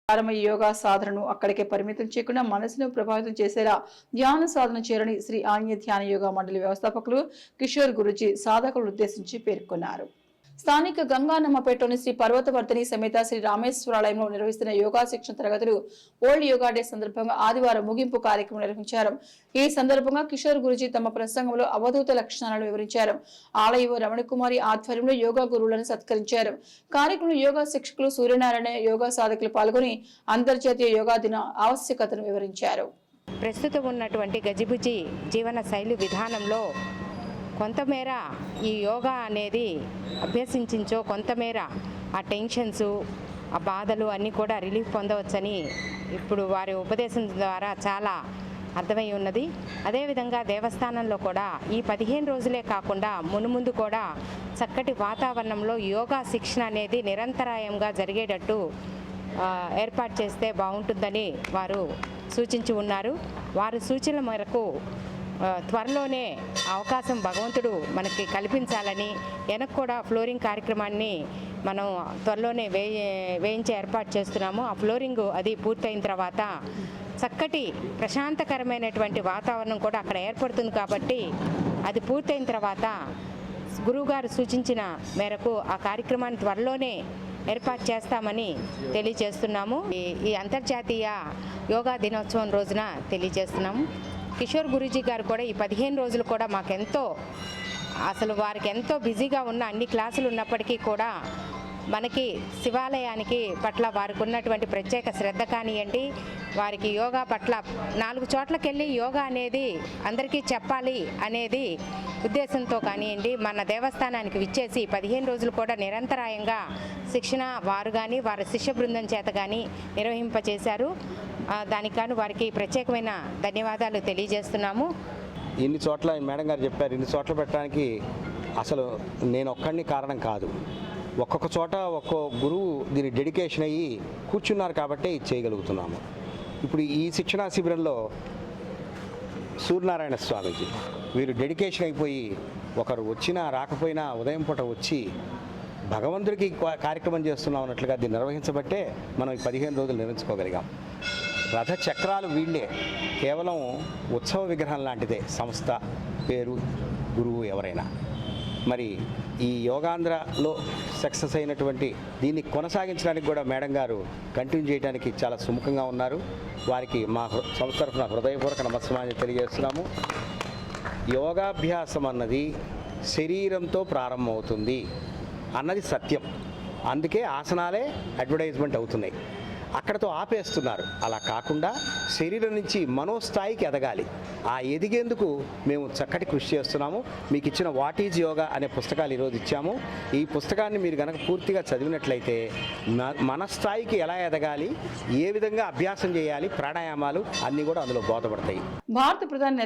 యోగా సాధనను అక్కడికే పరిమితం చేయకుండా మనసును ప్రభావితం చేసేలా ధ్యాన సాధన చేయాలని శ్రీ ఆంజనేయ ధ్యాన యోగా మండలి వ్యవస్థాపకులు కిషోర్ గురూజీ సాధకులను ఉద్దేశించి పేర్కొన్నారు. స్థానిక గంగానమ్మపేటలోని శ్రీ పర్వతవర్ధిని సమేత శ్రీ రామేశ్వరాలయంలో నిర్వహిస్తున్న యోగా శిక్షణ తరగతులు వరల్డ్ యోగా డే సందర్భంగా ఆదివారం ముగింపు కార్యక్రమం నిర్వహించారు. ఈ సందర్భంగా కిషోర్ గురూజీ తమ ప్రసంగంలో అవధూత లక్షణాలను వివరించారు. ఆలయ రమణకుమారి ఆధ్వర్యంలో యోగా గురువులను సత్కరించారు. కార్యక్రమంలో యోగా శిక్షకులు సూర్యనారాయణ యోగా సాధకులు పాల్గొని అంతర్జాతీయ యోగా దిన ఆవశ్యకతను వివరించారు. ప్రస్తుతం ఉన్నటువంటి గజిబిజి జీవన శైలి విధానంలో కొంతమేర ఈ యోగా అనేది అభ్యసించో కొంతమేర ఆ టెన్షన్స్ ఆ బాధలు అన్నీ కూడా రిలీఫ్ పొందవచ్చని ఇప్పుడు వారి ఉపదేశం ద్వారా చాలా అర్థమై ఉన్నది. అదేవిధంగా దేవస్థానంలో కూడా ఈ 15 రోజులే కాకుండా మునుముందు కూడా చక్కటి వాతావరణంలో యోగా శిక్షణ అనేది నిరంతరాయంగా జరిగేటట్టు ఏర్పాటు చేస్తే బాగుంటుందని వారు సూచించి ఉన్నారు. వారి సూచనల మేరకు త్వరలోనే అవకాశం భగవంతుడు మనకి కల్పించాలని వెనక కూడా ఫ్లోరింగ్ కార్యక్రమాన్ని మనం త్వరలోనే వేయించే ఏర్పాటు చేస్తున్నాము. ఆ ఫ్లోరింగ్ అది పూర్తయిన తర్వాత చక్కటి ప్రశాంతకరమైనటువంటి వాతావరణం కూడా అక్కడ ఏర్పడుతుంది. కాబట్టి అది పూర్తయిన తర్వాత గురువుగారు సూచించిన మేరకు ఆ కార్యక్రమాన్ని త్వరలోనే ఏర్పాటు చేస్తామని తెలియజేస్తున్నాము. ఈ అంతర్జాతీయ యోగా దినోత్సవం రోజున తెలియజేస్తున్నాము. కిషోర్ గురూజీ గారు కూడా ఈ 15 రోజులు కూడా మాకెంతో అసలు వారికి ఎంతో బిజీగా ఉన్న అన్ని క్లాసులు ఉన్నప్పటికీ కూడా మనకి శివాలయానికి పట్ల వారికి ఉన్నటువంటి ప్రత్యేక శ్రద్ధ కానివ్వండి, వారికి యోగా పట్ల 4 చోట్లకి వెళ్ళి యోగా అనేది అందరికీ చెప్పాలి అనేది ఉద్దేశంతో కానివ్వండి మన దేవస్థానానికి విచ్చేసి 15 రోజులు కూడా నిరంతరాయంగా శిక్షణ వారు కానీ వారి శిష్య బృందం చేత కానీ నిర్వహింపచేశారు. దానికి గాను వారికి ప్రత్యేకమైన ధన్యవాదాలు తెలియజేస్తున్నాము. ఇన్ని చోట్ల మేడం గారు చెప్పారు, ఇన్ని చోట్ల పెట్టడానికి అసలు నేను ఒక్కడిని కారణం కాదు. ఒక్కొక్క చోట ఒక్కో గురువు దీని డెడికేషన్ అయ్యి కూర్చున్నారు కాబట్టి చేయగలుగుతున్నాము. ఇప్పుడు ఈ శిక్షణా శిబిరంలో సూర్యనారాయణ స్వామీజీ వీరు డెడికేషన్ అయిపోయి ఒకరు వచ్చినా రాకపోయినా ఉదయం పూట వచ్చి భగవంతుడికి కార్యక్రమం చేస్తున్నాం అన్నట్లుగా దీన్ని నిర్వహించబట్టే మనం ఈ 15 రోజులు నిర్వహించుకోగలిగాం. రథ చక్రాలు వీళ్ళే, కేవలం ఉత్సవ విగ్రహం లాంటిదే సంస్థ పేరు గురువు ఎవరైనా. మరి ఈ యోగాంధ్రలో సక్సెస్ అయినటువంటి దీన్ని కొనసాగించడానికి కూడా మేడం గారు కంటిన్యూ చేయడానికి చాలా సుముఖంగా ఉన్నారు. వారికి మా సంస్థ తరఫున హృదయపూర్వక నమస్కారాన్ని తెలియజేస్తున్నాము. యోగాభ్యాసం అన్నది శరీరంతో ప్రారంభమవుతుంది అన్నది సత్యం. అందుకే ఆసనాలే అడ్వర్టైజ్మెంట్ అవుతున్నాయి, అక్కడతో ఆపేస్తున్నారు. అలా కాకుండా శరీరం నుంచి మనోస్థాయికి ఎదగాలి. ఆ ఎదిగేందుకు మేము చక్కటి కృషి చేస్తున్నాము. మీకు ఇచ్చిన వాట్ ఈజ్ యోగా అనే పుస్తకాలు ఈరోజు ఇచ్చాము. ఈ పుస్తకాన్ని మీరు కనుక పూర్తిగా చదివినట్లయితే మన స్థాయికి ఎలా ఎదగాలి, ఏ విధంగా అభ్యాసం చేయాలి, ప్రాణాయామాలు అన్నీ కూడా అందులో బోధపడతాయి. భారత ప్రధాని